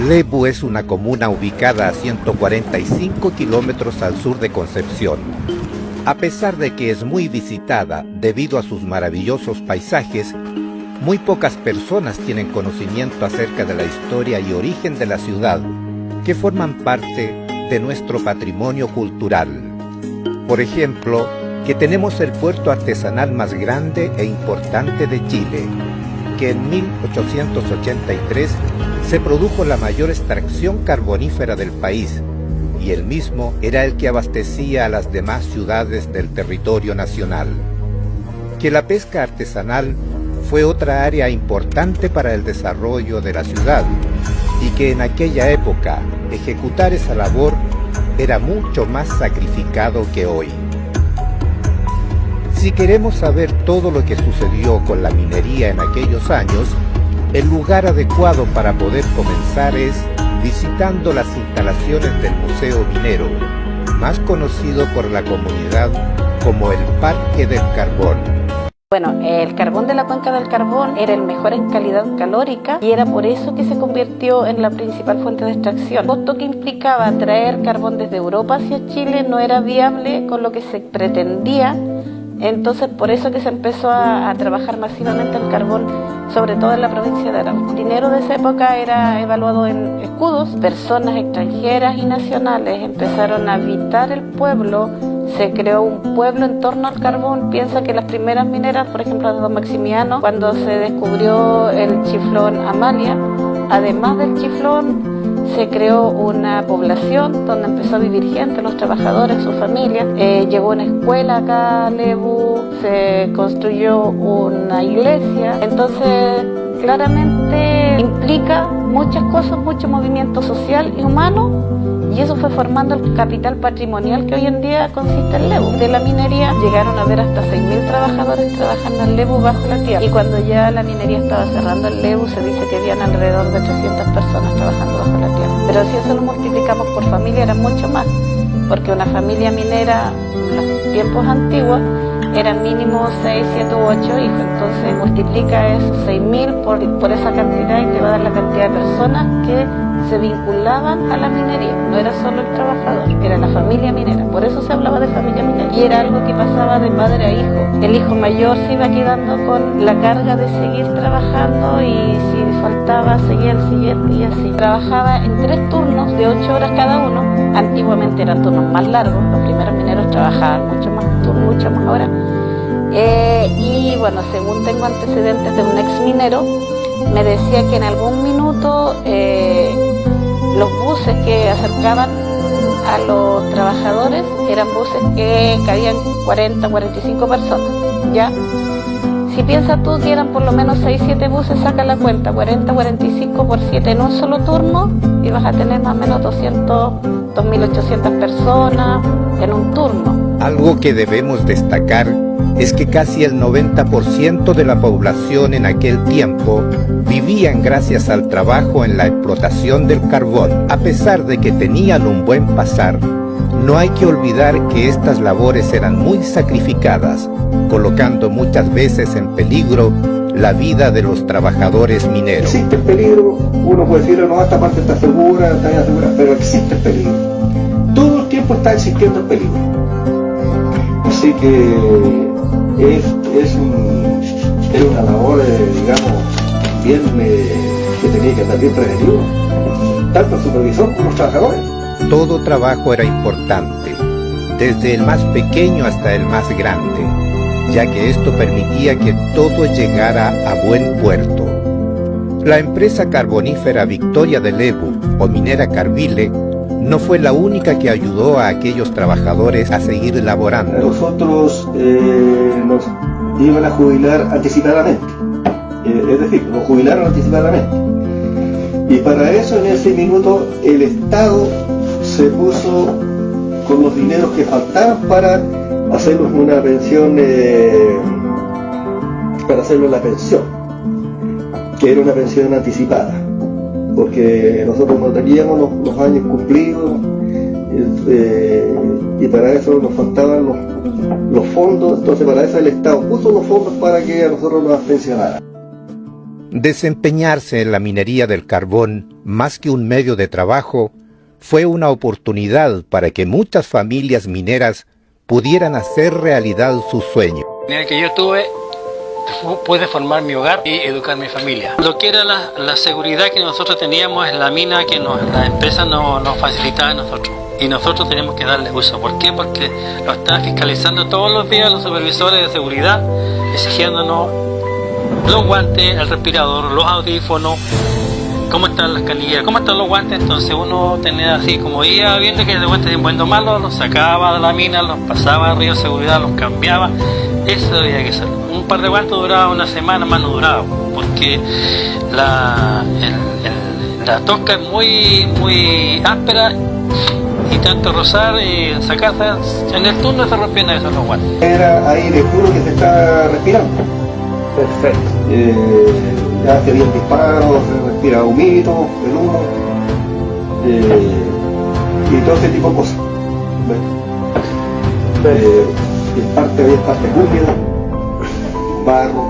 Lebu es una comuna ubicada a 145 kilómetros al sur de Concepción. A pesar de que es muy visitada debido a sus maravillosos paisajes, muy pocas personas tienen conocimiento acerca de la historia y origen de la ciudad, que forman parte de nuestro patrimonio cultural. Por ejemplo, que tenemos el puerto artesanal más grande e importante de Chile, que en 1883 se produjo la mayor extracción carbonífera del país, y el mismo era el que abastecía a las demás ciudades del territorio nacional. Que la pesca artesanal fue otra área importante para el desarrollo de la ciudad, y que en aquella época ejecutar esa labor era mucho más sacrificado que hoy. Si queremos saber todo lo que sucedió con la minería en aquellos años, el lugar adecuado para poder comenzar es visitando las instalaciones del Museo Minero, más conocido por la comunidad como el Parque del Carbón. Bueno, el carbón de la Cuenca del Carbón era el mejor en calidad calórica y era por eso que se convirtió en la principal fuente de extracción. El costo que implicaba traer carbón desde Europa hacia Chile no era viable con lo que se pretendía. Entonces, por eso que se empezó a trabajar masivamente el carbón, sobre todo en la provincia de Arauco. El dinero de esa época era evaluado en escudos. Personas extranjeras y nacionales empezaron a habitar el pueblo. Se creó un pueblo en torno al carbón. Piensa que las primeras mineras, por ejemplo, de Don Maximiano, cuando se descubrió el chiflón Amalia, además del chiflón, se creó una población donde empezó a vivir gente, los trabajadores, sus familias. Llegó una escuela acá a Lebu, se construyó una iglesia. Entonces, claramente implica muchas cosas, mucho movimiento social y humano, y eso fue formando el capital patrimonial que hoy en día consiste en Lebu. De la minería llegaron a ver hasta 6.000 trabajadores trabajando en Lebu bajo la tierra, y cuando ya la minería estaba cerrando en Lebu se dice que habían alrededor de 300 personas trabajando bajo la tierra. Pero si eso lo multiplicamos por familia era mucho más, porque una familia minera en los tiempos antiguos eran mínimo 6, 7 u 8 hijos. Entonces multiplica esos 6.000 por esa cantidad y te va a dar la cantidad de personas que se vinculaban a la minería. No era solo el trabajador, era la familia minera. Por eso se hablaba de familia minera. Y era algo que pasaba de padre a hijo. El hijo mayor se iba quedando con la carga de seguir trabajando, y si faltaba seguía el siguiente, y así. Trabajaba en 3 turnos de 8 horas cada uno. Antiguamente eran turnos más largos. Los primeros mineros trabajaban mucho más horas. Y bueno, según tengo antecedentes de un ex minero, me decía que en algún minuto los buses que acercaban a los trabajadores eran buses que cabían 40, 45 personas, ¿ya? Si piensas tú, si eran por lo menos 6, 7 buses, saca la cuenta, 40, 45 por 7 en un solo turno, y vas a tener más o menos 200, 2.800 personas en un turno. Algo que debemos destacar es que casi el 90% de la población en aquel tiempo vivían gracias al trabajo en la explotación del carbón. A pesar de que tenían un buen pasar, no hay que olvidar que estas labores eran muy sacrificadas, colocando muchas veces en peligro la vida de los trabajadores mineros. Existe el peligro, uno puede decir, no, esta parte está segura, pero existe el peligro. Todo el tiempo está existiendo el peligro. Así que es una labor, digamos, bien, que tenía que estar bien prevenido, tanto el supervisor como los trabajadores. Todo trabajo era importante, desde el más pequeño hasta el más grande, ya que esto permitía que todo llegara a buen puerto. La empresa carbonífera Victoria de Lebu, o Minera Carvile, no fue la única que ayudó a aquellos trabajadores a seguir laborando. Nosotros nos iban a jubilar anticipadamente, es decir, nos jubilaron anticipadamente. Y para eso, en ese minuto, el Estado se puso con los dineros que faltaban para hacernos una pensión, para hacernos la pensión, que era una pensión anticipada, porque nosotros no teníamos los años cumplidos, y para eso nos faltaban los fondos. Entonces para eso el Estado puso los fondos para que a nosotros nos pensionaran. Desempeñarse en la minería del carbón, más que un medio de trabajo, fue una oportunidad para que muchas familias mineras pudieran hacer realidad su sueño. En el que yo tuve, pude formar mi hogar y educar mi familia. Lo que era la seguridad que nosotros teníamos en la mina, que la empresa nos facilitaba a nosotros. Y nosotros tenemos que darle uso. ¿Por qué? Porque lo están fiscalizando todos los días los supervisores de seguridad, exigiéndonos los guantes, el respirador, los audífonos, cómo están las canilleras, cómo están los guantes. Entonces uno tenía así, como iba viendo que el guante de bueno o malo, los sacaba de la mina, los pasaba arriba de seguridad, los cambiaba. Eso había que hacerlo. Un par de guantes duraba una semana, más no duraba, porque la tosca es muy áspera, y tanto rozar y sacarse en el turno se rompían esos los guantes. Era aire puro que se está respirando. Perfecto. Ya se habían disparos, se respira humito, el humo, y todo ese tipo de cosas. Había parte húmeda, barro,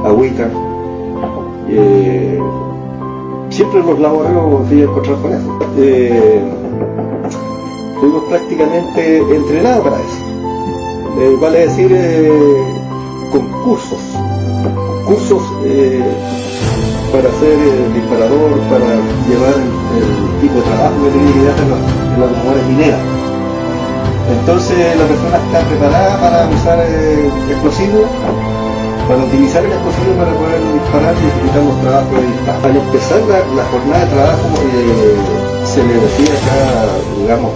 agüita. Siempre los laboreos se iban a encontrar con eso. Fuimos prácticamente entrenados para eso. Vale decir, con cursos para ser disparador, para llevar el tipo de trabajo que tenía que dar en las labores mineras. Entonces la persona está preparada para usar explosivos, para utilizar el explosivo para poder disparar, necesitamos trabajo de disparo. Al empezar la jornada de trabajo se le decía acá, digamos,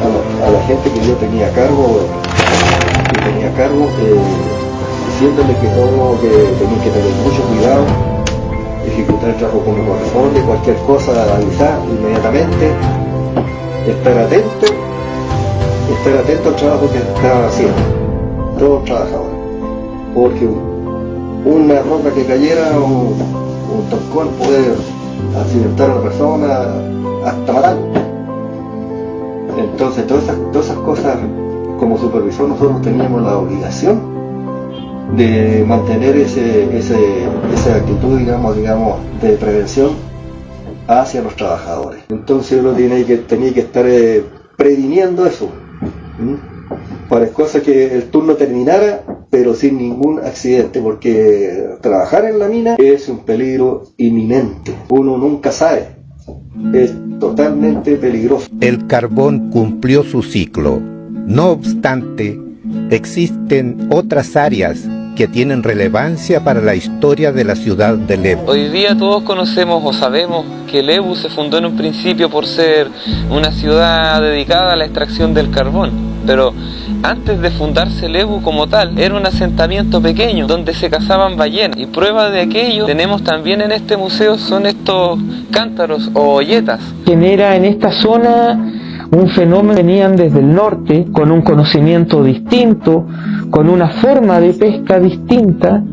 a la gente que yo tenía a cargo, diciéndole que tenía que tener mucho cuidado, ejecutar el trabajo como corresponde, cualquier cosa avisar inmediatamente, estar atento al trabajo que estaba haciendo, todos los trabajadores, porque una roca que cayera, un tocón puede accidentar a la persona hasta matarlo. Entonces todas esas cosas, como supervisor nosotros teníamos la obligación de mantener esa actitud, digamos, de prevención hacia los trabajadores. Entonces uno tenía que estar previniendo eso, para cosas que el turno terminara, pero sin ningún accidente, porque trabajar en la mina es un peligro inminente. Uno nunca sabe, es totalmente peligroso. El carbón cumplió su ciclo. No obstante, existen otras áreas que tienen relevancia para la historia de la ciudad de Lebu. Hoy día todos conocemos o sabemos que Lebu se fundó en un principio por ser una ciudad dedicada a la extracción del carbón, pero antes de fundarse Lebu como tal, era un asentamiento pequeño donde se cazaban ballenas, y prueba de aquello tenemos también en este museo, son estos cántaros o olletas. Genera en esta zona un fenómeno, venían desde el norte con un conocimiento distinto, con una forma de pesca distinta,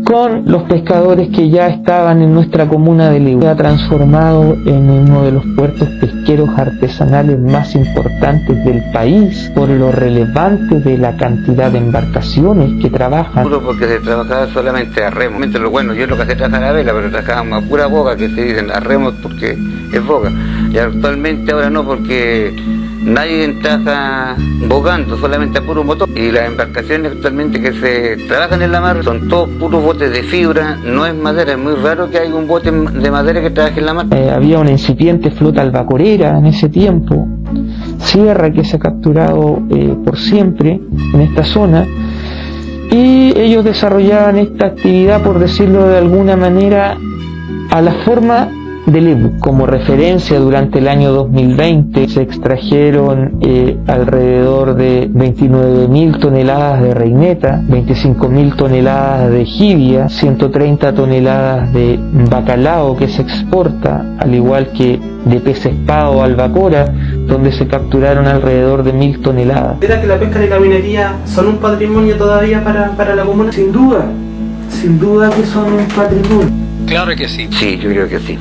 con los pescadores que ya estaban en nuestra comuna de Lebu. Se ha transformado en uno de los puertos pesqueros artesanales más importantes del país por lo relevante de la cantidad de embarcaciones que trabajan. Porque se trabajaba solamente a remo. Bueno, yo lo que hacía trabajar a vela, pero trabajábamos a pura boga, que se dicen a remo porque es boga. Y actualmente ahora no, porque nadie trabaja bogando, solamente a puro motor. Y las embarcaciones actualmente que se trabajan en la mar son todos puros botes de fibra, no es madera. Es muy raro que haya un bote de madera que trabaje en la mar. Había una incipiente flota albacorera en ese tiempo, sierra que se ha capturado por siempre en esta zona, y ellos desarrollaban esta actividad, por decirlo de alguna manera, a la forma de Lebu. Como referencia, durante el año 2020 se extrajeron alrededor de 29.000 toneladas de reineta, 25.000 toneladas de jibia, 130 toneladas de bacalao que se exporta, al igual que de pez espada o albacora, donde se capturaron alrededor de 1.000 toneladas. ¿Era que la pesca y la minería son un patrimonio todavía para la comuna? Sin duda que son un patrimonio. Claro que sí. Sí, yo creo que sí.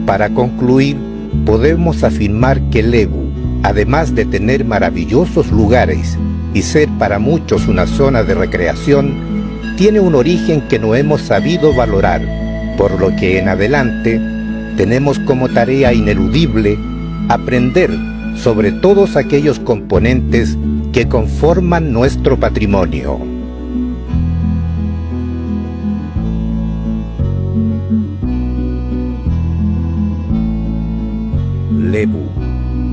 Para concluir, podemos afirmar que Lebu, además de tener maravillosos lugares y ser para muchos una zona de recreación, tiene un origen que no hemos sabido valorar, por lo que en adelante tenemos como tarea ineludible aprender sobre todos aquellos componentes que conforman nuestro patrimonio. Lebu,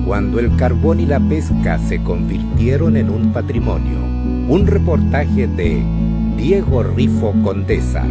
cuando el carbón y la pesca se convirtieron en un patrimonio. Un reportaje de Diego Rifo Condesa.